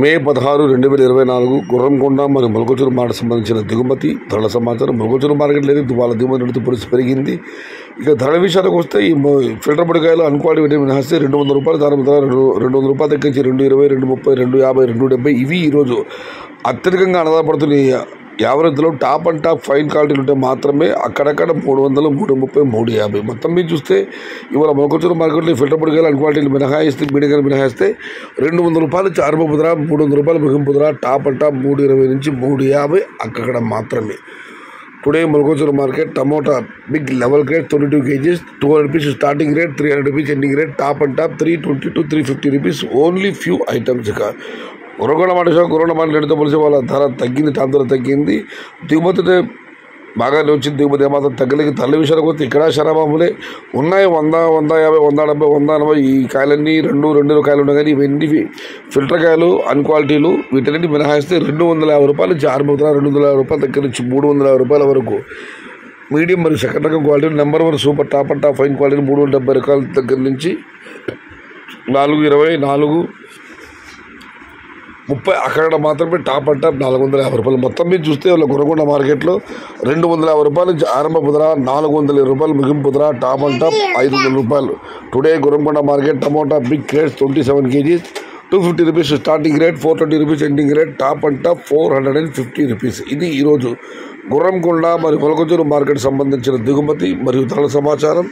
మే 16, 2024 గుర్రంకొండ మరియు మొలకచూరు మార్కెట్ సంబంధించిన దిగుమతి ధరల సమాచారం. మొలకచూరు మార్కెట్ లేదు, వాళ్ళ దిగుమతి నడుతూ పరిస్థితి పెరిగింది. ఇక ధరల విషయానికి వస్తే ఈ ఫిల్టర్ పొడికాయలు అన్క్వాలిటీ విటమిన్ మినహాయిస్తే 200 రూపాయలు, దాని ధర 200 రూపాయలు తగ్గించి 220, 230, 250, 270 ఇవి ఈరోజు అత్యధికంగా ఆధారపడుతున్నాయి. యావరేజ్లో టాప్ అండ్ టాప్ ఫైన్ క్వాలిటీలు ఉంటే మాత్రమే అక్కడక్కడ 300, 330, 350. మొత్తం మీద చూస్తే ఇవాళ మొలకచూరు మార్కెట్లో ఫిల్టర్ పొడికాయలు అన్క్వాలిటీలు మినహాయిస్తే మీడియాలు మినహాయిస్తే 200 రూపాయలు ఆరంభ ధర, 300 రూపాయలు ముగింపు ధర, టాప్ అండ్ టాప్ 320 నుంచి 350 అక్కడ మాత్రమే. Today Mulakalacheruvu market tomato big level grade 22 kgs 200 rupees starting rate, 300 rupees ending rate, top and top 320 to 350 rupees only few items. ఇక గుర్రంకొండ మార్కెట్తో పోలిసి వాళ్ళ ధర తగ్గింది, టాప్ ధర తగ్గింది. దిగుమతి బాగానే వచ్చింది, దిగుమతి ఏమాత్రం తగ్గలేదు. ధరల విషయాలకు వస్తే ఇక్కడ శరాబాబులే ఉన్నాయి. 100, 150, 170, 180 ఈ కాయలన్నీ రెండు కాయలు ఉన్నాయి. కానీ ఇవన్నీ ఫిల్టర్ కాయలు అన్క్వాలిటీలు వీటన్నిటి మినహాయిస్తే 250 రూపాయల నుంచి ఆరంభ ధర, 250 రూపాయల దగ్గర నుంచి 350 రూపాయల వరకు మీడియం మరియు సెకండ్ రకం quality, number 1 super top and top fine quality 370 రూపాయల దగ్గర నుంచి 420, 430 అక్కడ మాత్రమే టాప్ అండ్ టాప్ 450 రూపాయలు. మొత్తం మీద చూస్తే వాళ్ళ గుర్రంకొండ మార్కెట్లో 250 రూపాయల నుంచి ఆరంభ ధర, 420 రూపాయలు ముగింపు ధర, టాప్ అండ్ టాప్ 500 రూపాయలు. Today Gurramkonda market tomato big grades 27 kgs 250 rupees starting rate, 420 rupees ending rate, top and top 450 rupees. ఇది ఈరోజు గుర్రంకొండ మరియు మొలకచూరు మార్కెట్ సంబంధించిన దిగుమతి మరియు ధరల సమాచారం.